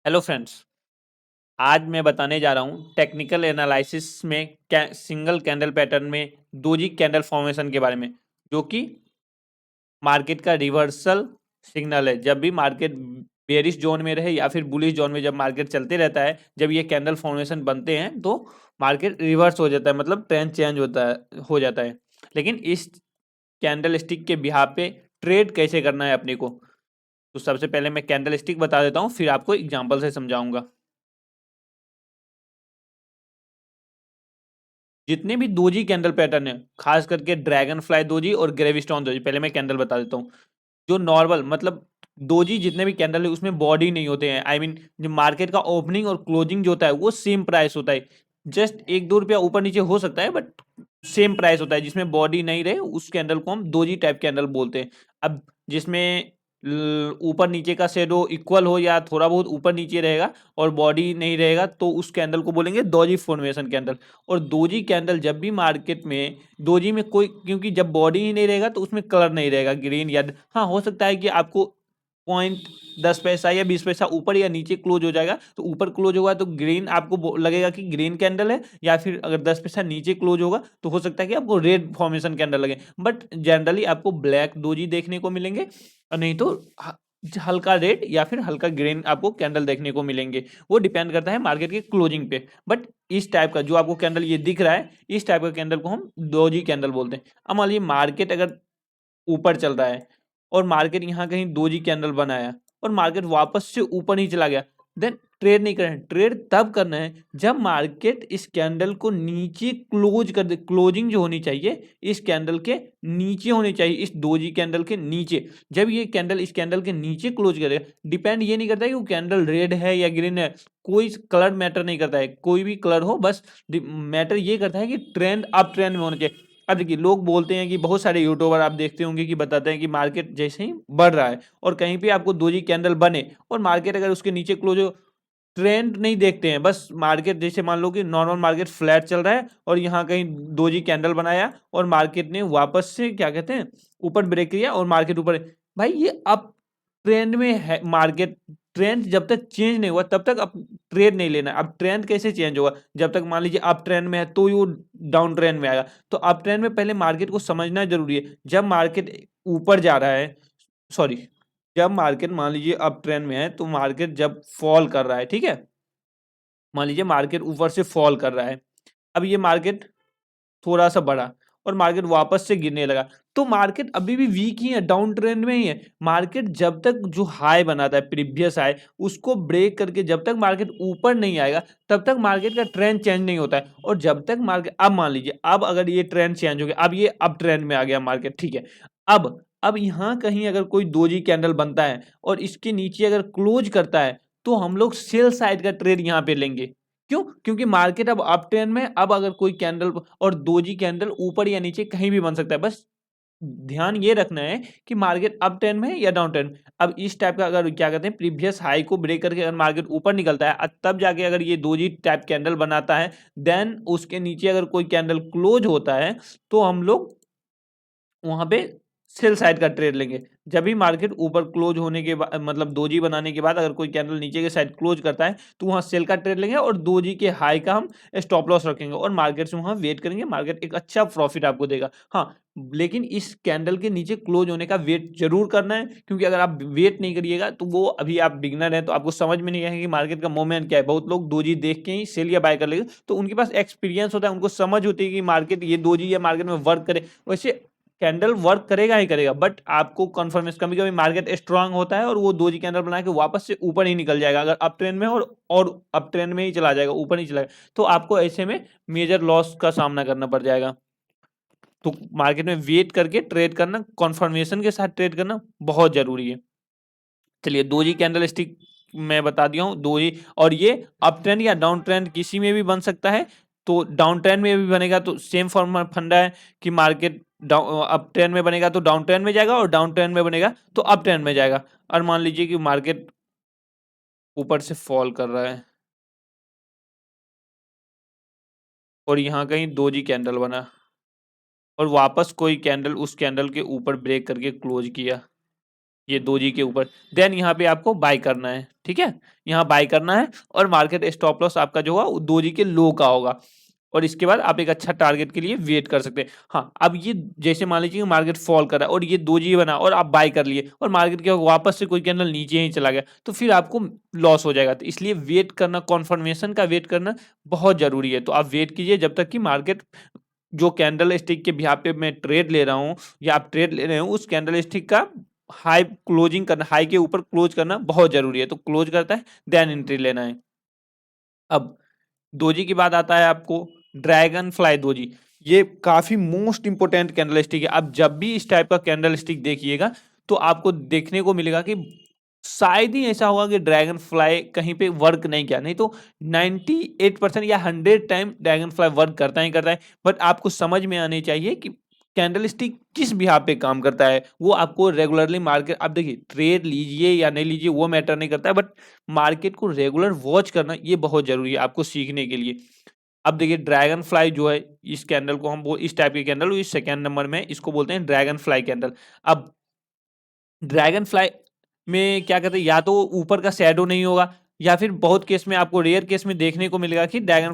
Hello friends. आज मैं बताने जा रहा हूँ टेक्निकल एनालिसिस में सिंगल कैंडल पैटर्न में डोजी कैंडल फॉर्मेशन के बारे में, जो कि मार्केट का रिवर्सल सिग्नल है। जब भी मार्केट बेरिश जोन में रहे या फिर बुलिश जोन में जब मार्केट चलते रहता है, जब ये कैंडल फॉर्मेशन बनते हैं तो मार्केट रिवर्स हो जाता है, मतलब ट्रेंड चेंज हो जाता है। लेकिन इस कैंडल स्टिक के बिहाफ पे ट्रेड कैसे करना है अपने को, तो सबसे पहले मैं कैंडल स्टिक बता देता हूँ, फिर आपको एग्जाम्पल से समझाऊंगा। जितने भी दोजी कैंडल पैटर्न है, खास करके ड्रैगन फ्लाई दोजी और ग्रेविस्टोन दोजी, पहले मैं कैंडल बता देता हूँ। जो नॉर्मल मतलब दोजी जितने भी कैंडल है उसमें बॉडी नहीं होते हैं। आई मीन जो मार्केट का ओपनिंग और क्लोजिंग जो होता है वो सेम प्राइस होता है। जस्ट 1-2 रुपया ऊपर नीचे हो सकता है, बट सेम प्राइस होता है। जिसमें बॉडी नहीं रहे उस कैंडल को हम दोजी टाइप कैंडल बोलते हैं। अब जिसमें ऊपर नीचे का शेडो इक्वल हो या थोड़ा बहुत ऊपर नीचे रहेगा और बॉडी नहीं रहेगा, तो उस कैंडल को बोलेंगे दोजी फॉर्मेशन कैंडल। और दोजी कैंडल जब भी मार्केट में दोजी में कोई, क्योंकि जब बॉडी ही नहीं रहेगा तो उसमें कलर नहीं रहेगा ग्रीन या हाँ, हो सकता है कि आपको पॉइंट 10 पैसा या 20 पैसा ऊपर या नीचे क्लोज हो जाएगा, तो ऊपर क्लोज होगा तो ग्रीन आपको लगेगा कि ग्रीन कैंडल है, या फिर अगर 10 पैसा नीचे क्लोज होगा तो हो सकता है कि आपको रेड फॉर्मेशन कैंडल लगे। बट जनरली आपको ब्लैक दोजी देखने को मिलेंगे, और नहीं तो हल्का रेड या फिर हल्का ग्रीन आपको कैंडल देखने को मिलेंगे। वो डिपेंड करता है मार्केट के क्लोजिंग पे। बट इस टाइप का जो आपको कैंडल ये दिख रहा है, इस टाइप का कैंडल को हम दोजी कैंडल बोलते हैं। अब मान लीजिए मार्केट अगर ऊपर चल रहा है और मार्केट यहाँ कहीं दोजी कैंडल बनाया और मार्केट वापस से ऊपर नहीं चला गया, देन ट्रेड नहीं करना है। ट्रेड तब करना है जब मार्केट इस कैंडल को नीचे क्लोज कर दे। क्लोजिंग जो होनी चाहिए इस कैंडल के नीचे होनी चाहिए, इस दोजी कैंडल के नीचे। जब ये कैंडल इस कैंडल के नीचे क्लोज करेगा, डिपेंड ये नहीं करता है कि वो कैंडल रेड है या ग्रीन है, कोई कलर मैटर नहीं करता है, कोई भी कलर हो, बस मैटर ये करता है कि ट्रेंड अप ट्रेंड में होना चाहिए। अब देखिए, लोग बोलते हैं कि बहुत सारे यूट्यूबर आप देखते होंगे कि बताते हैं कि मार्केट जैसे ही बढ़ रहा है और कहीं पे आपको दोजी कैंडल बने और मार्केट अगर उसके नीचे क्लोज हो, ट्रेंड नहीं देखते हैं। बस मार्केट जैसे मान लो कि नॉर्मल मार्केट फ्लैट चल रहा है और यहाँ कहीं दोजी कैंडल बनाया और मार्केट ने वापस से क्या कहते हैं ऊपर ब्रेक किया और मार्केट ऊपर, भाई ये अप ट्रेंड में है मार्केट। ट्रेंड जब तक चेंज नहीं हुआ तब तक अब ट्रेड नहीं लेना। अब ट्रेंड कैसे चेंज होगा? जब तक मान लीजिए अप ट्रेंड में है तो वो डाउन ट्रेंड में आएगा। तो अप ट्रेंड में पहले मार्केट को समझना जरूरी है। जब मार्केट ऊपर जा रहा है, सॉरी, जब मार्केट मान लीजिए अप ट्रेंड में है तो मार्केट जब फॉल कर रहा है, ठीक है, मान लीजिए मार्केट ऊपर से फॉल कर रहा है, अब ये मार्केट थोड़ा सा बढ़ा और मार्केट वापस से गिरने लगा, तो मार्केट अभी भी वीक ही है, डाउन ट्रेंड में ही है। मार्केट जब तक जो हाई बनाता है, प्रीवियस हाई, उसको ब्रेक करके जब तक मार्केट ऊपर नहीं आएगा तब तक मार्केट का ट्रेंड चेंज नहीं होता है। और जब तक मार्केट, अब मान लीजिए अब अगर ये ट्रेंड चेंज हो गया, अब ये अप ट्रेंड में आ गया मार्केट, ठीक है, अब यहाँ कहीं अगर कोई दोजी कैंडल बनता है और इसके नीचे अगर क्लोज करता है, तो हम लोग सेल साइड का ट्रेड यहाँ पे लेंगे। क्यों? क्योंकि मार्केट अब अप ट्रेंड में, अब अगर कोई कैंडल और दोजी कैंडल ऊपर या नीचे कहीं भी बन सकता है, बस ध्यान ये रखना है कि मार्केट अप ट्रेंड में है या डाउन ट्रेंड। अब इस टाइप का अगर क्या कहते हैं प्रीवियस हाई को ब्रेक करके अगर मार्केट ऊपर निकलता है, तब जाके अगर ये दोजी टाइप कैंडल बनाता है, देन उसके नीचे अगर कोई कैंडल क्लोज होता है, तो हम लोग वहां पे सेल साइड का ट्रेड लेंगे। जब भी मार्केट ऊपर क्लोज होने के बाद, मतलब दोजी बनाने के बाद अगर कोई कैंडल नीचे के साइड क्लोज करता है, तो वहां सेल का ट्रेड लेंगे और दोजी के हाई का हम स्टॉप लॉस रखेंगे और मार्केट से वहां वेट करेंगे। मार्केट एक अच्छा प्रॉफिट आपको देगा, हाँ। लेकिन इस कैंडल के नीचे क्लोज होने का वेट जरूर करना है, क्योंकि अगर आप वेट नहीं करिएगा तो वो, अभी आप बिगनर हैं तो आपको समझ में नहीं आएगा कि मार्केट का मूवमेंट क्या है। बहुत लोग दोजी देख के ही सेल या बाय कर लेंगे, तो उनके पास एक्सपीरियंस होता है, उनको समझ होती है कि मार्केट ये दोजी या मार्केट में वर्क करे। वैसे कैंडल वर्क करेगा ही करेगा, बट आपको कंफर्मेशन, कभी कभी मार्केट स्ट्रांग होता है और वो दोजी कैंडल बना के वापस से ऊपर ही निकल जाएगा अगर अप ट्रेंड में, और अप ट्रेंड में ही चला जाएगा, ऊपर नहीं चलाएगा, तो आपको ऐसे में मेजर लॉस का सामना करना पड़ जाएगा। तो मार्केट में वेट करके ट्रेड करना, कंफर्मेशन के साथ ट्रेड करना बहुत जरूरी है। चलिए, दोजी कैंडल स्टिक मैं बता दिया हूँ दोजी, और ये अप ट्रेंड या डाउन ट्रेंड किसी में भी बन सकता है। तो डाउन ट्रेंड में भी बनेगा तो सेम फॉर्म फंडा है कि मार्केट अप ट्रेंड में बनेगा तो डाउन ट्रेंड में जाएगा, और डाउन ट्रेंड में बनेगा तो अप ट्रेंड में जाएगा। और मान लीजिए कि मार्केट ऊपर से फॉल कर रहा है और यहाँ कहीं दोजी कैंडल बना और वापस कोई कैंडल उस कैंडल के ऊपर ब्रेक करके क्लोज किया, ये दोजी के ऊपर, देन यहाँ पे आपको बाय करना है, ठीक है, यहाँ बाय करना है और मार्केट स्टॉप लॉस आपका जो होगा वो दोजी के लो का होगा और इसके बाद आप एक अच्छा टारगेट के लिए वेट कर सकते हैं। हाँ, अब ये जैसे मान लीजिए मार्केट फॉल कर रहा है और ये दोजी बना और आप बाय कर लिए और मार्केट के वापस से कोई कैंडल नीचे ही चला गया तो फिर आपको लॉस हो जाएगा। तो इसलिए वेट करना, कॉन्फर्मेशन का वेट करना बहुत जरूरी है। तो आप वेट कीजिए जब तक कि मार्केट जो कैंडल स्टिक के बिहाफ पे मैं ट्रेड ले रहा हूँ या आप ट्रेड ले रहे हो उस कैंडल स्टिक का हाई क्लोजिंग करना, हाई के ऊपर क्लोज करना बहुत जरूरी है। तो क्लोज करता है देन एंट्री लेना है। अब दोजी के बाद आता है आपको ड्रैगन फ्लाई दोजी। ये काफी मोस्ट इंपोर्टेंट कैंडल स्टिक है। आप जब भी इस टाइप का कैंडल स्टिक देखिएगा तो आपको देखने को मिलेगा कि शायद ही ऐसा होगा कि ड्रैगन फ्लाई कहीं पे वर्क नहीं किया, नहीं तो 98% या 100 टाइम ड्रैगन फ्लाई वर्क करता ही करता है। बट आपको समझ में आनी चाहिए कि कैंडल स्टिक किस बिहाफ पे काम करता है। वो आपको रेगुलरली मार्केट, आप देखिए ट्रेड लीजिए या नहीं लीजिए वो मैटर नहीं करता है, बट मार्केट को रेगुलर वॉच करना ये बहुत जरूरी है आपको सीखने के लिए। अब देखिए ड्रैगन फ्लाई जो है, इस कैंडल को हम इस टाइप के कैंडल इस सेकेंड नंबर में इसको बोलते हैं ड्रैगन फ्लाई कैंडल। अब ड्रैगन फ्लाई में क्या कहते हैं, या तो ऊपर का शैडो नहीं होगा या फिर बहुत केस में आपको रेयर केस में देखने को मिलेगा कि ड्रैगन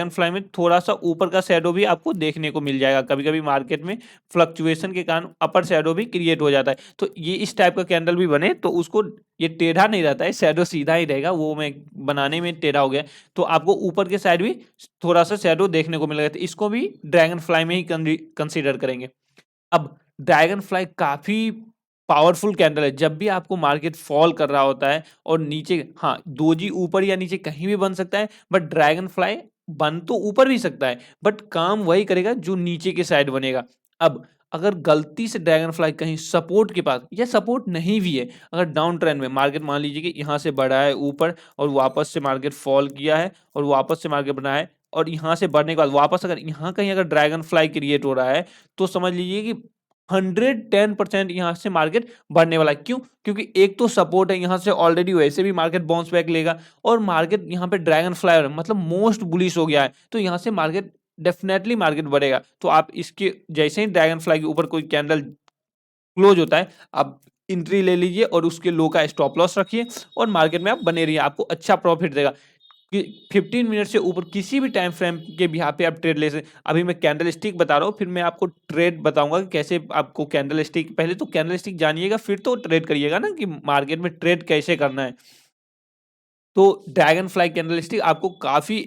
फ्लाई में थोड़ा सा ऊपर का शैडो भी आपको देखने को मिल जाएगा। कभी कभी मार्केट में फ्लक्चुएशन के कारण अपर शैडो भी क्रिएट हो जाता है। तो ये इस टाइप का कैंडल भी बने तो उसको, ये टेढ़ा नहीं रहता है, शैडो सीधा ही रहेगा, वो मैं बनाने में टेढ़ा हो गया, तो आपको ऊपर के साइड भी थोड़ा सा शैडो देखने को मिलेगा। तो इसको भी ड्रैगन फ्लाई में ही कंसीडर करेंगे। अब ड्रैगन फ्लाई काफी पावरफुल कैंडल है। जब भी आपको मार्केट फॉल कर रहा होता है और नीचे, हाँ दोजी ऊपर या नीचे कहीं भी बन सकता है, बट ड्रैगन फ्लाई बन तो ऊपर भी सकता है बट काम वही करेगा जो नीचे के साइड बनेगा। अब अगर गलती से ड्रैगन फ्लाई कहीं सपोर्ट के पास या सपोर्ट नहीं भी है, अगर डाउन ट्रेंड में मार्केट मान लीजिए कि यहाँ से बढ़ा है ऊपर और वापस से मार्केट फॉल किया है और वापस से मार्केट बना है और यहाँ से बढ़ने के बाद वापस अगर यहाँ कहीं अगर ड्रैगन फ्लाई क्रिएट हो रहा है तो समझ लीजिए कि 110% यहाँ से मार्केट बढ़ने वाला है। क्यों? क्योंकि एक तो सपोर्ट है, यहाँ से ऑलरेडी वैसे भी मार्केट बाउंस बैक लेगा और मार्केट यहाँ पे ड्रैगन फ्लाई मतलब मोस्ट बुलिश हो गया है, तो यहाँ से मार्केट डेफिनेटली मार्केट बढ़ेगा। तो आप इसके जैसे ही ड्रैगन फ्लाई के ऊपर कोई कैंडल क्लोज होता है, आप एंट्री ले लीजिए और उसके लो का स्टॉप लॉस रखिए और मार्केट में आप बने रहिए, आपको अच्छा प्रॉफिट देगा। कि 15 मिनट से ऊपर किसी भी टाइम फ्रेम के भी यहाँ पे आप ट्रेड ले सकते। अभी मैं कैंडल स्टिक बता रहा हूँ, फिर मैं आपको ट्रेड बताऊंगा कि कैसे आपको कैंडल स्टिक, पहले तो कैंडल स्टिक जानिएगा फिर तो ट्रेड करिएगा ना, कि मार्केट में ट्रेड कैसे करना है। तो ड्रैगन फ्लाई कैंडल स्टिक आपको काफी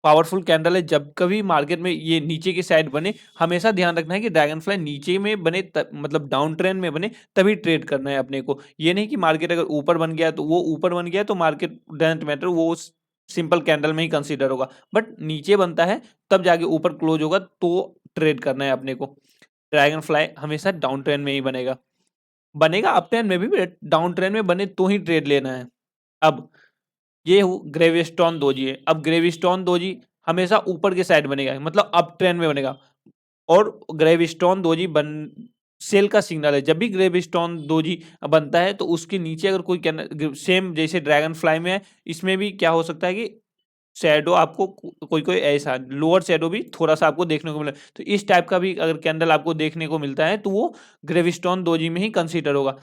पावरफुल कैंडल है। जब कभी मार्केट में ये नीचे की साइड बने, हमेशा ध्यान रखना है कि ड्रैगन फ्लाई नीचे में बने मतलब डाउन ट्रेंड में बने तभी ट्रेड करना है अपने को। ये नहीं कि मार्केट अगर ऊपर बन गया तो वो ऊपर बन गया तो मार्केट डजंट मैटर, वो सिंपल कैंडल में ही कंसीडर होगा, बट नीचे बनता है तब जाके ऊपर क्लोज होगा तो ट्रेड करना है अपने को। ड्रैगन फ्लाई हमेशा डाउन ट्रेंड में ही बनेगा, बनेगा अप ट्रेंड में भी, डाउन ट्रेंड में बने तो ही ट्रेड लेना है। अब ये ग्रेविस्टोन दोजी है। अब ग्रेविस्टोन दोजी हमेशा ऊपर के साइड बनेगा, मतलब अप ट्रेंड में बनेगा और ग्रेविस्टोन दोजी बन सेल का सिग्नल है। जब भी ग्रेविस्टोन दोजी बनता है तो उसके नीचे अगर कोई सेम जैसे ड्रैगन फ्लाई में है, इसमें भी क्या हो सकता है कि शैडो आपको कोई कोई ऐसा लोअर शैडो भी थोड़ा सा आपको देखने को मिले, तो इस टाइप का भी अगर कैंडल आपको देखने को मिलता है तो वो ग्रेविस्टोन दोजी में ही कंसीडर होगा।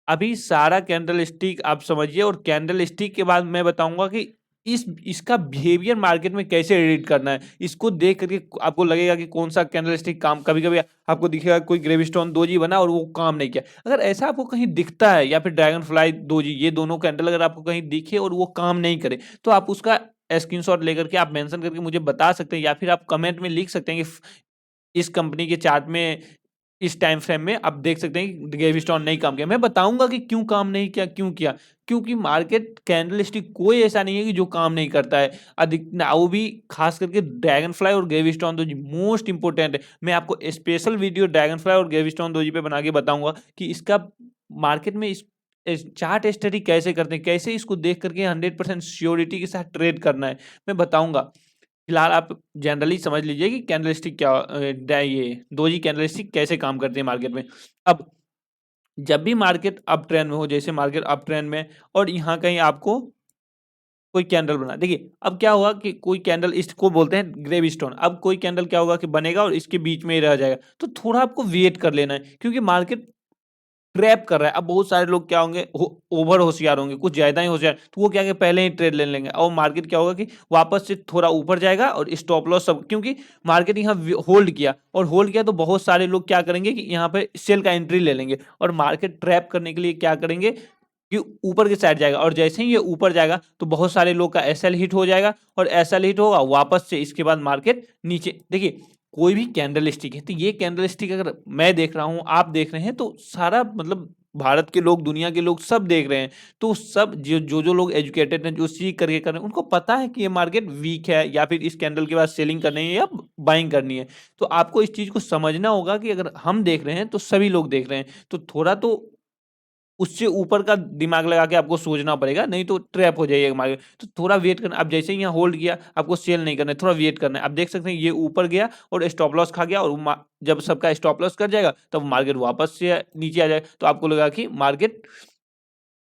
अभी सारा कैंडल स्टिक आप समझिए और कैंडल स्टिक के बाद मैं बताऊंगा कि इसका बिहेवियर मार्केट में कैसे रीड करना है। इसको देख करके आपको लगेगा कि कौन सा कैंडल स्टिक काम, कभी कभी आपको दिखेगा कोई ग्रेविस्टोन दोजी बना और वो काम नहीं किया। अगर ऐसा आपको कहीं दिखता है या फिर ड्रैगन फ्लाई दोजी, ये दोनों कैंडल अगर आपको कहीं दिखे और वो काम नहीं करे तो आप उसका स्क्रीनशॉट लेकर के आप मेंशन करके मुझे बता सकते हैं या फिर आप कमेंट में लिख सकते हैं कि इस कंपनी के चार्ट में इस टाइम फ्रेम में आप देख सकते हैं कि गेविस्टोन नहीं काम किया। मैं बताऊंगा कि क्यों काम नहीं किया, क्यों किया, क्योंकि मार्केट कैंडल स्टिक कोई ऐसा नहीं है कि जो काम नहीं करता है। अधिक ना वो भी खास करके ड्रैगन फ्लाई और गेविस्टोन दो जी मोस्ट इंपोर्टेंट है। मैं आपको स्पेशल वीडियो ड्रैगन फ्लाई और गेविस्टोन दो जी पे बना के बताऊंगा कि इसका मार्केट में इस चार्ट स्टडी कैसे करते हैं, कैसे इसको देख करके 100% श्योरिटी के साथ ट्रेड करना है, मैं बताऊंगा। फिलहाल आप जनरली समझ लीजिए कि कैंडलस्टिक क्या ये दोजी कैंडलस्टिक कैसे काम करते हैं मार्केट में। अब जब भी मार्केट अप ट्रेंड में हो, जैसे मार्केट अप ट्रेंड में और यहाँ कहीं आपको कोई कैंडल बना, देखिए अब क्या हुआ कि कोई कैंडल इसको बोलते हैं ग्रेव स्टोन। अब कोई कैंडल क्या होगा कि बनेगा और इसके बीच में ही रह जाएगा, तो थोड़ा आपको वेट कर लेना है क्योंकि मार्केट ट्रैप कर रहा है। अब बहुत सारे लोग क्या होंगे, ओवर होशियार होंगे, कुछ ज़्यादा ही होशियार, तो वो क्या है पहले ही ट्रेड ले लेंगे और मार्केट क्या होगा कि वापस से थोड़ा ऊपर जाएगा और स्टॉप लॉस सब, क्योंकि मार्केट यहाँ होल्ड किया और होल्ड किया तो बहुत सारे लोग क्या करेंगे कि यहाँ पे सेल का एंट्री ले लेंगे और मार्केट ट्रैप करने के लिए क्या करेंगे कि ऊपर की साइड जाएगा और जैसे ही ये ऊपर जाएगा तो बहुत सारे लोग का एसएल हिट हो जाएगा और एसएल हिट होगा वापस से, इसके बाद मार्केट नीचे। देखिए कोई भी कैंडल स्टिक है तो ये कैंडल स्टिक अगर मैं देख रहा हूँ, आप देख रहे हैं, तो सारा मतलब भारत के लोग, दुनिया के लोग सब देख रहे हैं, तो सब जो लोग एजुकेटेड हैं, जो सीख करके कर रहे हैं, उनको पता है कि ये मार्केट वीक है या फिर इस कैंडल के बाद सेलिंग करनी है या बाइंग करनी है। तो आपको इस चीज को समझना होगा कि अगर हम देख रहे हैं तो सभी लोग देख रहे हैं, तो थोड़ा तो उससे ऊपर का दिमाग लगा के आपको सोचना पड़ेगा, नहीं तो ट्रैप हो जाइएगा मार्केट। तो थोड़ा वेट करना, अब जैसे ही यहाँ होल्ड किया आपको सेल नहीं करना है, थोड़ा वेट करना है। आप देख सकते हैं ये ऊपर गया और स्टॉप लॉस खा गया और जब सबका स्टॉप लॉस कर जाएगा तब मार्केट वापस से नीचे आ जाएगा, तो आपको लगा कि मार्केट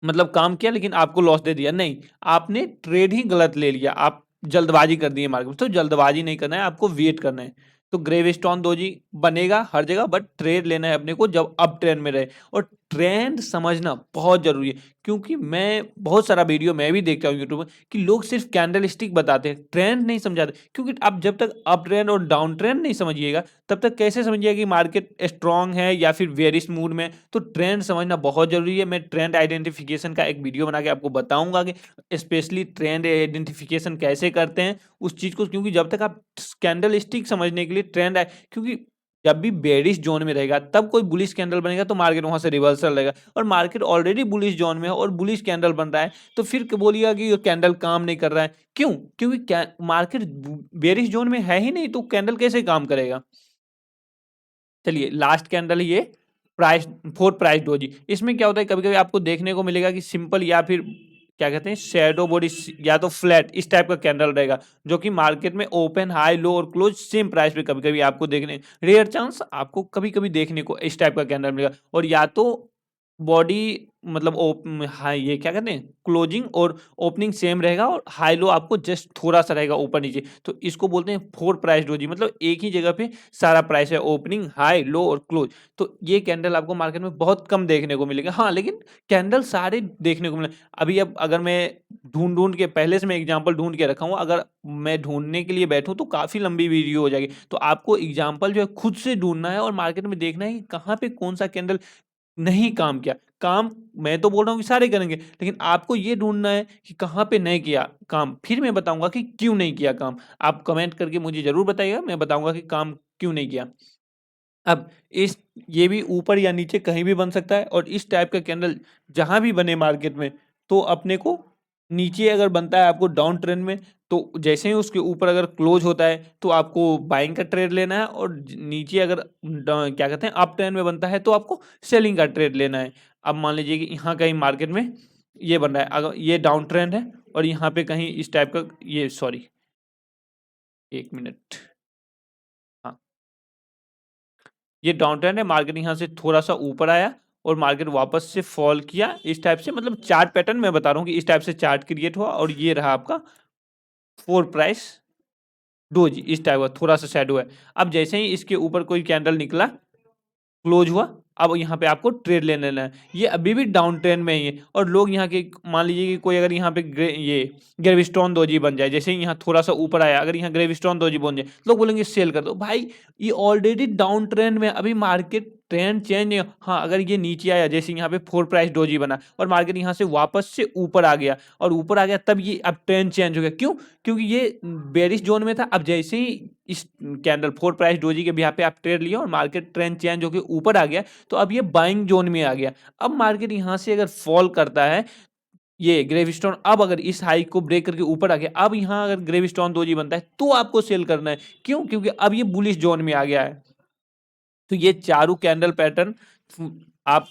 मतलब काम किया लेकिन आपको लॉस दे दिया, नहीं, आपने ट्रेड ही गलत ले लिया, आप जल्दबाजी कर दी है मार्केट में। तो जल्दबाजी नहीं करना है, आपको वेट करना है। तो ग्रेविस्टॉन दोजी बनेगा हर जगह, बट ट्रेड लेना है अपने को जब अप ट्रेंड में रहे, और ट्रेंड समझना बहुत जरूरी है, क्योंकि मैं बहुत सारा वीडियो मैं भी देखता हूँ यूट्यूब में कि लोग सिर्फ कैंडल स्टिक बताते हैं, ट्रेंड नहीं समझाते। क्योंकि आप जब तक अप ट्रेंड और डाउन ट्रेंड नहीं समझिएगा तब तक कैसे समझिएगा कि मार्केट स्ट्रांग है या फिर बेयरिश मूड में। तो ट्रेंड समझना बहुत जरूरी है। मैं ट्रेंड आइडेंटिफिकेशन का एक वीडियो बना के आपको बताऊंगा कि स्पेशली ट्रेंड आइडेंटिफिकेशन कैसे करते हैं उस चीज को, क्योंकि जब तक आप कैंडल स्टिक समझने के लिए ट्रेंड आए, क्योंकि जब भी बेरिश जोन में रहेगा तब कोई बुलिश कैंडल बनेगा तो मार्केट वहां से रिवर्सल रहेगा, और मार्केट ऑलरेडी बुलिश जोन में है और बुलिश कैंडल बन रहा है, तो फिर बोलिएगा कि ये कैंडल काम नहीं कर रहा है। क्यों? क्योंकि मार्केट बेरिश जोन में है ही नहीं, तो कैंडल कैसे काम करेगा। चलिए लास्ट कैंडल ये प्राइस, फोर्थ प्राइस डोजी। इसमें क्या होता है कभी कभी आपको देखने को मिलेगा कि सिंपल या फिर क्या कहते हैं शैडो बॉडी या तो फ्लैट इस टाइप का कैंडल रहेगा, जो कि मार्केट में ओपन हाई लो और क्लोज सेम प्राइस पे कभी कभी आपको देखने, रेयर चांस आपको कभी कभी देखने को इस टाइप का कैंडल मिलेगा। और या तो बॉडी मतलब हाई, ये क्या कहते हैं क्लोजिंग और ओपनिंग सेम रहेगा और हाई लो आपको जस्ट थोड़ा सा रहेगा ऊपर नीचे, तो इसको बोलते हैं फोर प्राइस डोजी, मतलब एक ही जगह पे सारा प्राइस है, ओपनिंग हाई लो और क्लोज। तो ये कैंडल आपको मार्केट में बहुत कम देखने को मिलेगा, हाँ लेकिन कैंडल सारे देखने को मिले। अभी अब अगर मैं ढूंढ ढूंढ के पहले से मैं एग्जांपल ढूंढ के रखा हूँ, अगर मैं ढूंढने के लिए बैठूं तो काफी लंबी वीडियो हो जाएगी, तो आपको एग्जांपल जो है खुद से ढूंढना है और मार्केट में देखना है कि कहाँ पे कौन सा कैंडल नहीं काम किया। काम मैं तो बोल रहा हूँ कि सारे करेंगे, लेकिन आपको ये ढूंढना है कि कहाँ पे नहीं किया काम, फिर मैं बताऊंगा कि क्यों नहीं किया काम। आप कमेंट करके मुझे जरूर बताइएगा, मैं बताऊंगा कि काम क्यों नहीं किया। अब इस ये भी ऊपर या नीचे कहीं भी बन सकता है, और इस टाइप का कैंडल जहां भी बने मार्केट में, तो अपने को नीचे अगर बनता है आपको डाउन ट्रेंड में, तो जैसे ही उसके ऊपर अगर क्लोज होता है तो आपको बाइंग का ट्रेड लेना है, और नीचे अगर क्या कहते हैं अप ट्रेंड में बनता है तो आपको सेलिंग का ट्रेड लेना है। अब मान लीजिए कि यहाँ कहीं मार्केट में ये बन रहा है, अगर ये डाउन ट्रेंड है और यहाँ पे कहीं इस टाइप का, ये सॉरी एक मिनट, हाँ ये डाउन ट्रेंड है, मार्केट यहाँ से थोड़ा सा ऊपर आया और मार्केट वापस से फॉल किया इस टाइप से, मतलब चार्ट पैटर्न मैं बता रहा हूँ कि इस टाइप से चार्ट क्रिएट हुआ, और ये रहा आपका फोर प्राइस डोजी, इस टाइप का थोड़ा सा शैडो है। अब जैसे ही इसके ऊपर कोई कैंडल निकला, क्लोज हुआ, अब यहाँ पे आपको ट्रेड ले लेना है। ये अभी भी डाउन ट्रेंड में ही है, और लोग यहाँ के मान लीजिए कि कोई अगर यहाँ पे ये ग्रेविस्टोन दोजी बन जाए, जैसे ही यहाँ थोड़ा सा ऊपर आया, अगर यहाँ ग्रेविस्टोन दोजी बन जाए, लोग बोलेंगे सेल कर दो भाई, ये ऑलरेडी डाउन ट्रेंड में, अभी मार्केट ट्रेंड चेंज नहीं। हाँ अगर ये नीचे आया, जैसे यहाँ पे फोर प्राइस डोजी बना और मार्केट यहाँ से वापस से ऊपर आ गया, और ऊपर आ गया तब ये अब ट्रेंड चेंज हो गया। क्यों? क्योंकि ये बेरिश जोन में था। अब जैसे ही इस कैंडल फोर प्राइस डोजी के यहाँ पे आप ट्रेड लिया और मार्केट ट्रेंड चेंज होकर ऊपर आ गया, तो अब ये बाइंग जोन में आ गया। अब मार्केट यहाँ से अगर फॉल करता है, ये ग्रेविस्टोन अब अगर इस हाई को ब्रेक करके ऊपर आ गया, अब यहाँ अगर ग्रेविस्टोन दोजी बनता है तो आपको सेल करना है। क्यों? क्योंकि अब ये बुलिश जोन में आ गया है। तो ये चारों कैंडल पैटर्न आप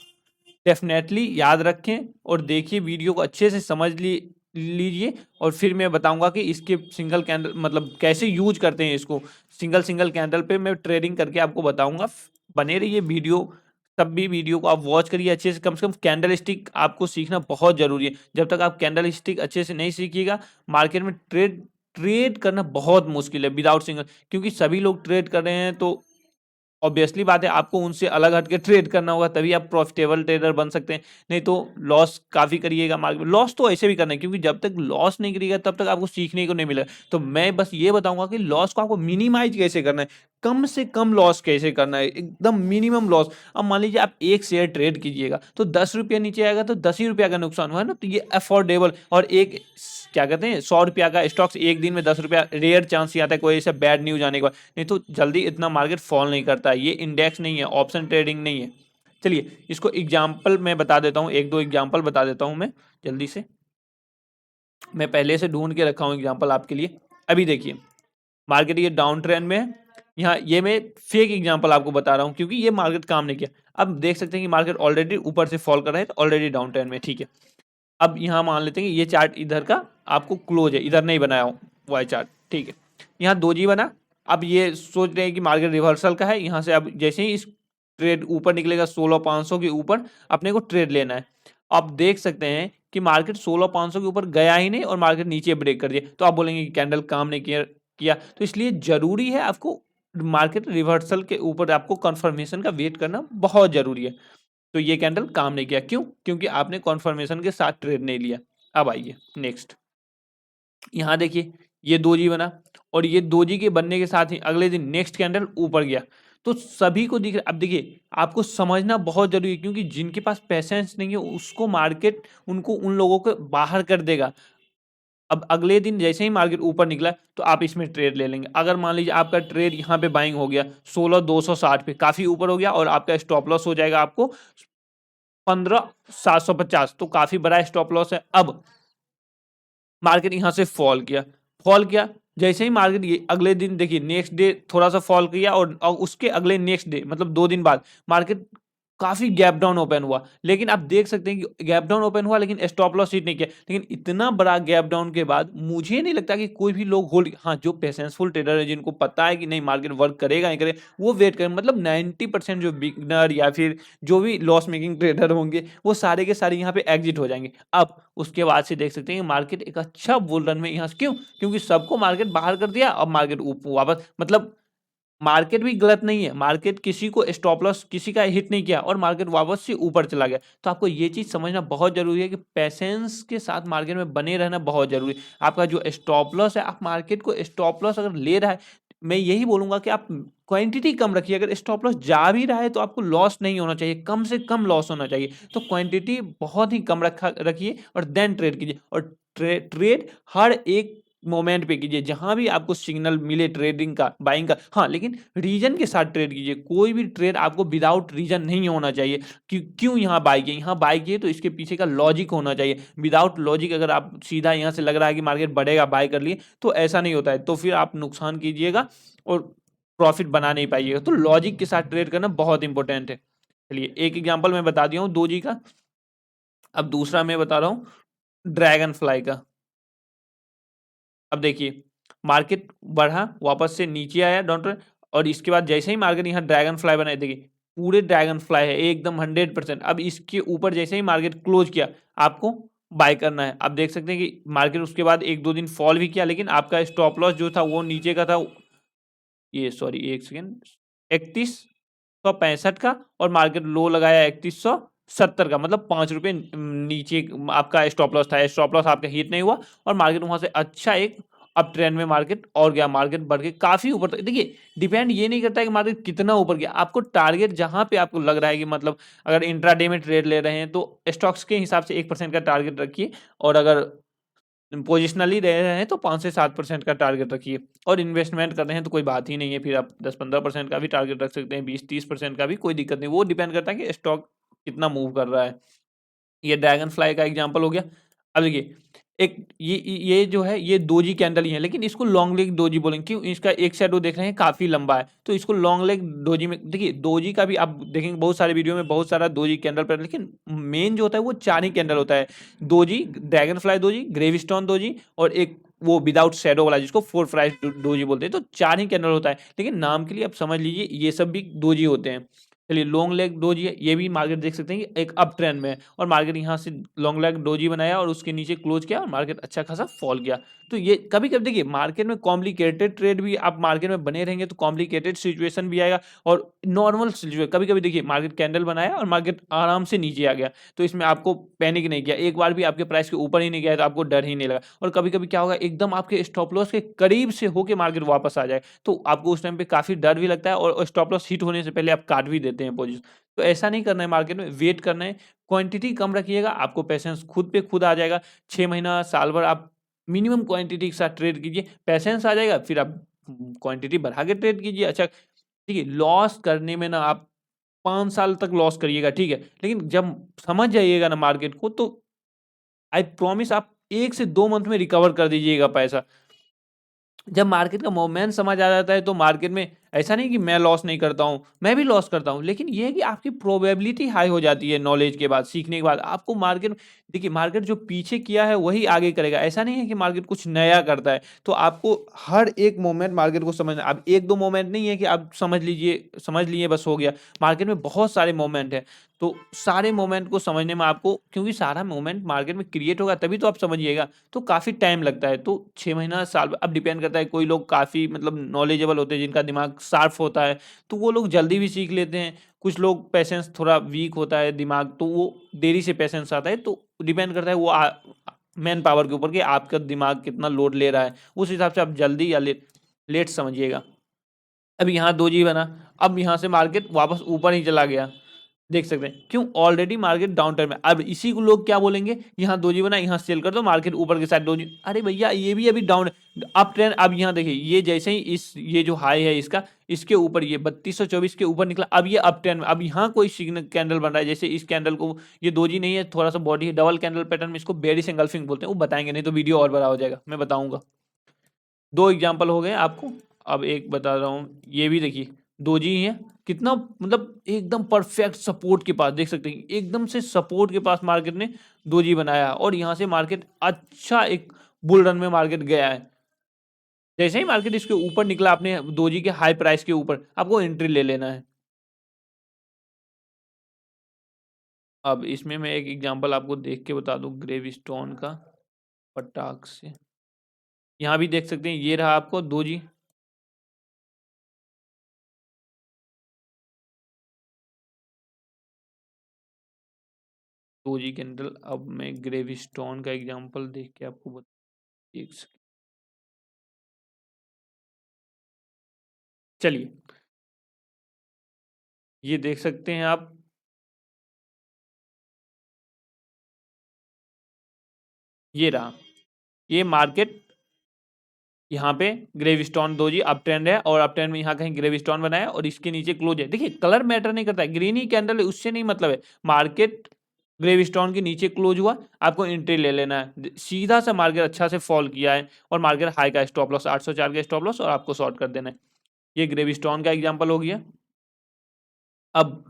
डेफिनेटली याद रखें और देखिए, वीडियो को अच्छे से समझ लीजिए, और फिर मैं बताऊंगा कि इसके सिंगल कैंडल मतलब कैसे यूज करते हैं इसको। सिंगल सिंगल कैंडल पे मैं ट्रेडिंग करके आपको बताऊंगा। बने रहिए वीडियो, तब भी वीडियो को आप वॉच करिए अच्छे से कम कैंडल स्टिक आपको सीखना बहुत जरूरी है। जब तक आप कैंडल स्टिक अच्छे से नहीं सीखिएगा, मार्केट में ट्रेड ट्रेड करना बहुत मुश्किल है विदाउट सिंगल, क्योंकि सभी लोग ट्रेड कर रहे हैं, तो ऑब्वियसली बात है, आपको उनसे अलग हट के ट्रेड करना होगा, तभी आप प्रॉफिटेबल ट्रेडर बन सकते हैं। नहीं तो लॉस काफ़ी करिएगा मार्केट में। लॉस तो ऐसे भी करना है, क्योंकि जब तक लॉस नहीं करिएगा तब तक आपको सीखने को नहीं मिलेगा। तो मैं बस ये बताऊंगा कि लॉस को आपको मिनिमाइज कैसे करना है, कम से कम लॉस कैसे करना है, एकदम मिनिमम लॉस। अब मान लीजिए आप एक शेयर ट्रेड कीजिएगा तो 10 रुपया नीचे आएगा तो 10 ही रुपया का नुकसान हुआ है ना, तो ये अफोर्डेबल। और एक क्या कहते हैं 100 रुपया का स्टॉक्स एक दिन में 10 रुपया, रेयर चांस ही आता है कोई ऐसा बैड न्यूज आने के बाद, नहीं तो जल्दी इतना मार्केट फॉल नहीं करता है। ये इंडेक्स नहीं है, ऑप्शन ट्रेडिंग नहीं है। चलिए इसको एग्जाम्पल मैं बता देता हूँ, एक दो एग्जाम्पल बता देता हूँ मैं जल्दी से। मैं पहले से ढूंढ के रखा हूँ एग्जाम्पल आपके लिए। अभी देखिए मार्केट ये डाउन ट्रेंड में है, यहाँ ये मैं फेक एग्जांपल आपको बता रहा हूँ क्योंकि ये मार्केट काम नहीं किया। अब देख सकते हैं कि मार्केट ऑलरेडी ऊपर से फॉल कर रहा है, तो ऑलरेडी डाउन ट्रेंड में, ठीक है। अब यहाँ मान लेते हैं कि ये चार्ट इधर का आपको क्लोज है, इधर नहीं बनाया हूँ वाई चार्ट, ठीक है। यहाँ दोजी बना। अब ये सोच रहे हैं कि मार्केट रिवर्सल का है, यहाँ से अब जैसे ही इस ट्रेड ऊपर निकलेगा 16,500 के ऊपर अपने को ट्रेड लेना है। आप देख सकते हैं कि मार्केट 16,500 के ऊपर गया ही नहीं और मार्केट नीचे ब्रेक कर दिया, तो आप बोलेंगे कि कैंडल काम नहीं किया। तो इसलिए जरूरी है आपको मार्केट रिवर्सल के ऊपर आपको कंफर्मेशन का वेट करना बहुत जरूरी है। तो ये कैंडल काम नहीं किया, क्यों? क्योंकि आपने कॉन्फर्मेशन के साथ ट्रेड नहीं लिया। अब आइए नेक्स्ट, यहाँ देखिए ये दोजी बना और ये दोजी के बनने के साथ ही अगले दिन नेक्स्ट कैंडल ऊपर गया, तो सभी को दिख रहा। अब देखिए आपको समझना बहुत जरूरी है, क्योंकि जिनके पास पेशेंस नहीं है उसको मार्केट उनको उन लोगों को बाहर कर देगा। अब अगले दिन जैसे ही मार्केट ऊपर निकला तो आप इसमें ट्रेड ले लेंगे। अगर मान लीजिए आपका ट्रेड यहाँ पे बाइंग हो गया 16,260 पे, काफी ऊपर हो गया, और आपका स्टॉप लॉस हो जाएगा आपको 15,750, तो काफी बड़ा स्टॉप लॉस है। अब मार्केट यहां से फॉल किया जैसे ही मार्केट ये अगले दिन देखिए नेक्स्ट डे थोड़ा सा फॉल किया, और उसके अगले नेक्स्ट डे मतलब 2 दिन बाद मार्केट काफी गैप डाउन ओपन हुआ। लेकिन आप देख सकते हैं कि गैप डाउन ओपन हुआ लेकिन स्टॉप लॉस हिट नहीं किया। लेकिन इतना बड़ा गैप डाउन के बाद मुझे नहीं लगता कि कोई भी लोग होल्ड, हाँ जो पेशेंसफुल ट्रेडर है जिनको पता है कि नहीं मार्केट वर्क करेगा नहीं करेगा, वो वेट करें। मतलब 90% जो बिगनर या फिर जो भी लॉस मेकिंग ट्रेडर होंगे वो सारे के सारे यहाँ पे एग्जिट हो जाएंगे। अब उसके बाद से देख सकते हैं कि मार्केट एक अच्छा बुल रन में यहाँ से, क्यों? क्योंकि सबको मार्केट बाहर कर दिया। अब मार्केट वापस, मतलब मार्केट भी गलत नहीं है, मार्केट किसी को स्टॉप लॉस किसी का हिट नहीं किया और मार्केट वापस से ऊपर चला गया। तो आपको ये चीज समझना बहुत जरूरी है कि पेशेंस के साथ मार्केट में बने रहना बहुत जरूरी है। आपका जो स्टॉप लॉस है, आप मार्केट को स्टॉप लॉस अगर ले रहा है, मैं यही बोलूंगा कि आप क्वांटिटी कम रखिए। अगर स्टॉप लॉस जा भी रहा है तो आपको लॉस नहीं होना चाहिए, कम से कम लॉस होना चाहिए। तो क्वांटिटी बहुत ही कम रखिए और देन ट्रेड कीजिए। और ट्रेड हर एक मोमेंट पे कीजिए जहां भी आपको सिग्नल मिले ट्रेडिंग का, बाइंग का। हाँ, लेकिन रीजन के साथ ट्रेड कीजिए। कोई भी ट्रेड आपको विदाउट रीजन नहीं होना चाहिए कि क्यों यहाँ बाई किए, यहाँ बाई किए तो इसके पीछे का लॉजिक होना चाहिए। विदाउट लॉजिक अगर आप सीधा यहाँ से लग रहा है कि मार्केट बढ़ेगा बाय कर लिए, तो ऐसा नहीं होता है, तो फिर आप नुकसान कीजिएगा और प्रॉफिट बना नहीं पाइएगा। तो लॉजिक के साथ ट्रेड करना बहुत इंपॉर्टेंट है। चलिए एक एग्जाम्पल मैं बता दिया हूँ दोजी का। अब दूसरा मैं बता रहा हूँ ड्रैगन फ्लाई का। अब देखिए मार्केट बढ़ा, वापस से नीचे आया डाउन, और इसके बाद जैसे ही मार्केट यहाँ ड्रैगन फ्लाई बनाए, देखिए पूरे ड्रैगन फ्लाई है एकदम 100%। अब इसके ऊपर जैसे ही मार्केट क्लोज किया आपको बाय करना है। आप देख सकते हैं कि मार्केट उसके बाद 1-2 दिन फॉल भी किया, लेकिन आपका स्टॉप लॉस जो था वो नीचे का था, ये सॉरी एक सेकेंड, 3165 का, और मार्केट लो लगाया 3170 का, मतलब 5 रुपए नीचे आपका स्टॉप लॉस था। स्टॉप लॉस आपका हिट नहीं हुआ और मार्केट वहां से अच्छा एक अप ट्रेंड में मार्केट और गया, मार्केट बढ़ के काफी ऊपर तक। देखिए डिपेंड ये नहीं करता है कि मार्केट कितना ऊपर गया, आपको टारगेट जहां पे आपको लग रहा है कि मतलब अगर इंट्राडे में ट्रेड ले रहे हैं तो स्टॉक्स के हिसाब से 1% का टारगेट रखिए, और अगर पोजिशनली रह रहे हैं तो 5 से 7% का टारगेट रखिए, और इन्वेस्टमेंट कर रहे हैं तो कोई बात ही नहीं है, फिर आप 10-15% का भी टारगेट रख सकते हैं, 20-30% का भी, कोई दिक्कत नहीं। वो डिपेंड करता है कि स्टॉक कितना मूव कर रहा है। ये ड्रैगन फ्लाई का एग्जांपल हो गया। अब देखिए एक ये जो है ये दोजी कैंडल ही है, लेकिन इसको लॉन्ग लेग दोजी बोलेंगे, क्यों? इसका एक शैडो देख रहे हैं काफी लंबा है, तो इसको लॉन्ग लेग दोजी में। देखिए दोजी का भी आप देखेंगे बहुत सारे वीडियो में बहुत सारा दोजी कैंडल पर, लेकिन मेन जो होता है वो 4 ही कैंडल होता है। Doji, dragonfly doji, gravestone doji, और एक वो विदाउट शेडो वाला जिसको 4 प्राइस दोजी बोलते हैं। तो 4 ही कैंडल होता है, लेकिन नाम के लिए आप समझ लीजिए ये सब भी दोजी होते हैं। चलिए लॉन्ग लेग डोजी है, ये भी मार्केट देख सकते हैं कि एक अप ट्रेंड में है और मार्केट यहाँ से लॉन्ग लेग डोजी बनाया और उसके नीचे क्लोज किया और मार्केट अच्छा खासा फॉल किया। तो ये कभी कभी देखिए मार्केट में कॉम्प्लिकेटेड ट्रेड भी, आप मार्केट में बने रहेंगे तो कॉम्प्लिकेटेड सिचुएशन भी आएगा और नॉर्मल सिचुएशन कभी कभी देखिए मार्केट कैंडल बनाया और मार्केट आराम से नीचे आ गया, तो इसमें आपको पैनिक नहीं किया, एक बार भी आपके प्राइस के ऊपर ही नहीं गया तो आपको डर ही नहीं लगा। और कभी कभी क्या होगा, एकदम आपके स्टॉप लॉस के करीब से होके मार्केट वापस आ जाए तो आपको उस टाइम पे काफी डर भी लगता है और स्टॉप लॉस हिट होने से पहले आप काट भी देते हैं पोजीशन। तो ऐसा नहीं करना है, मार्केट में वेट करना है, क्वांटिटी कम रखिएगा, आपको पैसेंस खुद पे खुद आ जाएगा। 6 महीना साल भर आप मिनिमम क्वांटिटी के साथ ट्रेड कीजिए, पैसेंस आ जाएगा, फिर आप क्वांटिटी बढ़ा के ट्रेड कीजिए। अच्छा देखिए लॉस करने में ना आप 5 साल तक लॉस करिएगा, ठीक है, लेकिन जब समझ जाइएगा ना मार्केट को तो आई प्रॉमिस आप 1 से 2 मंथ में रिकवर कर दीजिएगा पैसा। जब मार्केट का मोमेंट समझ आ जाता है तो मार्केट में ऐसा नहीं कि मैं लॉस नहीं करता हूँ, मैं भी लॉस करता हूँ, लेकिन ये है कि आपकी प्रोबेबिलिटी हाई हो जाती है नॉलेज के बाद, सीखने के बाद। आपको मार्केट, देखिए मार्केट जो पीछे किया है वही आगे करेगा, ऐसा नहीं है कि मार्केट कुछ नया करता है। तो आपको हर एक मोमेंट मार्केट को समझना, अब एक दो मोमेंट नहीं है कि आप समझ लिए बस हो गया। मार्केट में बहुत सारे मोमेंट है, तो सारे मोमेंट को समझने में आपको, क्योंकि सारा मोमेंट मार्केट में क्रिएट होगा तभी तो आप समझिएगा, तो काफ़ी टाइम लगता है। तो 6 महीना साल अब डिपेंड करता है, कोई लोग काफ़ी मतलब नॉलेजेबल होते हैं जिनका दिमाग शार्प होता है तो वो लोग जल्दी भी सीख लेते हैं, कुछ लोग पेशेंस थोड़ा वीक होता है दिमाग तो वो देरी से पेशेंस आता है। तो डिपेंड करता है वो मैन पावर के ऊपर कि आपका दिमाग कितना लोड ले रहा है, उस हिसाब से आप जल्दी या लेट समझिएगा। अब यहाँ दो जी बना, अब यहाँ से मार्केट वापस ऊपर ही चला गया, देख सकते हैं क्यों, ऑलरेडी मार्केट डाउन टाइम में। अब इसी को लोग क्या बोलेंगे, यहाँ दोजी बना यहाँ सेल कर दो, मार्केट ऊपर के साथ दोजी। अरे भैया ये भी अभी डाउन अप ट्रेंड। अब यहाँ देखिए ये जैसे ही ये जो हाई है इसका, इसके ऊपर ये 3224 के ऊपर निकला, अब ये अप ट्रेंड में, अब यहाँ कोई सिग्नल कैंडल बन रहा है, जैसे इस कैंडल को, ये दोजी नहीं है थोड़ा सा बॉडी है, डबल कैंडल पैटर्न में, इसको बेरिश एंगल्फिंग बोलते हैं, वो बताएंगे नहीं तो वीडियो और बड़ा हो जाएगा, मैं बताऊंगा। दो एग्जाम्पल हो गए आपको, अब एक बता रहा हूँ, ये भी देखिए दोजी ही है, कितना मतलब एकदम परफेक्ट सपोर्ट के पास, देख सकते हैं एकदम से सपोर्ट के पास मार्केट ने दोजी बनाया और यहाँ से मार्केट अच्छा एक बुल रन में मार्केट गया है। जैसे ही मार्केट इसके ऊपर निकला, आपने दोजी के हाई प्राइस के ऊपर आपको एंट्री ले लेना है। अब इसमें मैं एक एग्जांपल आपको देख के बता दूं ग्रेव स्टोन का, पटाख से, यहाँ भी देख सकते हैं ये रहा आपको दोजी, दोजी कैंडल। अब मैं ग्रेव स्टोन का एग्जांपल देख के आपको एक सेकंड। चलिए ये देख सकते हैं आप, ये रहा ये मार्केट, यहाँ पे ग्रेविस्टोन दोजी अप ट्रेंड है और अप ट्रेंड में यहाँ कहीं ग्रेविस्टोन बनाया और इसके नीचे क्लोज है। देखिए कलर मैटर नहीं करता है, ग्रीन ही कैंडल है उससे नहीं मतलब है, मार्केट ग्रेविस्टोन के नीचे क्लोज हुआ, आपको एंट्री ले लेना है। सीधा सा मार्केट अच्छा से फॉल किया है और मार्केट हाई का स्टॉप लॉस 804 का स्टॉप लॉस और आपको शॉर्ट कर देना है। ये ग्रेविस्टोन का एग्जाम्पल हो गया। अब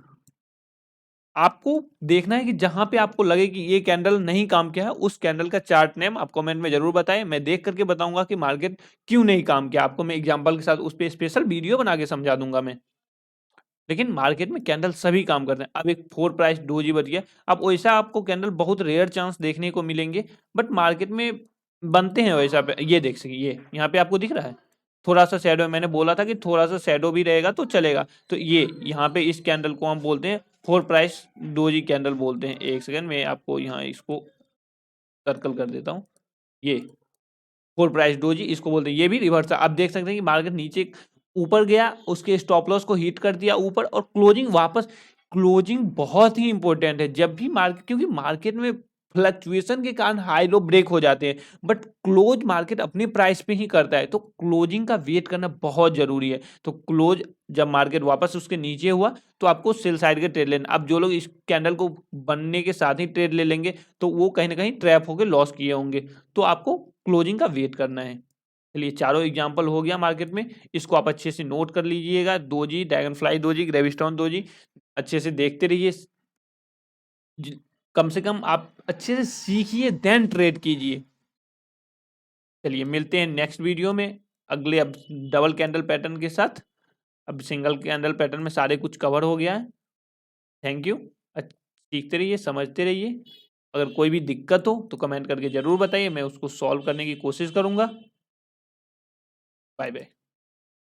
आपको देखना है कि जहां पे आपको लगे कि ये कैंडल नहीं काम किया है, उस कैंडल का चार्ट नेम आप कमेंट में जरूर बताएं, मैं देख करके बताऊंगा कि मार्केट क्यों नहीं काम किया, आपको मैं एग्जांपल के साथ उस पर स्पेशल वीडियो बना के समझा दूंगा मैं। लेकिन मार्केट में कैंडल सभी काम करते हैं। अब एक 4 प्राइस डोजी बच गया, अब वैसा आपको कैंडल बहुत रेयर चांस देखने को मिलेंगे, बट मार्केट में बनते हैं वैसा पे। ये देख सकिए ये यहाँ पे आपको दिख रहा है थोड़ा सा शेडो, मैंने बोला था कि थोड़ा सा शेडो भी रहेगा तो चलेगा। तो ये यहाँ पे इस कैंडल को हम बोलते हैं 4 प्राइस डोजी कैंडल बोलते हैं। एक सेकंड में आपको यहाँ इसको सर्कल कर देता हूँ, ये 4 प्राइस डोजी इसको बोलते हैं। ये भी रिवर्स है, आप देख सकते हैं कि मार्केट नीचे ऊपर गया, उसके स्टॉप लॉस को हिट कर दिया ऊपर और क्लोजिंग वापस, क्लोजिंग बहुत ही इंपॉर्टेंट है जब भी मार्केट, क्योंकि मार्केट में फ्लक्चुएशन के कारण हाई लो ब्रेक हो जाते हैं, बट क्लोज मार्केट अपने प्राइस पे ही करता है, तो क्लोजिंग का वेट करना बहुत जरूरी है। तो क्लोज जब मार्केट वापस उसके नीचे हुआ तो आपको सेल साइड के ट्रेड लेना। अब जो लोग इस कैंडल को बनने के साथ ही ट्रेड ले लेंगे तो वो कहीं ना कहीं ट्रैप होकर लॉस किए होंगे, तो आपको क्लोजिंग का वेट करना है। चलिए चारों एग्जांपल हो गया मार्केट में, इसको आप अच्छे से नोट कर लीजिएगा, doji, dragonfly doji, gravestone doji, अच्छे से देखते रहिए, कम से कम आप अच्छे से सीखिए देन ट्रेड कीजिए। चलिए मिलते हैं नेक्स्ट वीडियो में अगले, अब डबल कैंडल पैटर्न के साथ। अब सिंगल कैंडल पैटर्न में सारे कुछ कवर हो गया है। Thank you. सीखते रहिए, समझते रहिए। अगर कोई भी दिक्कत हो तो कमेंट करके ज़रूर बताइए, मैं उसको सॉल्व करने की कोशिश करूँगा। Bye bye.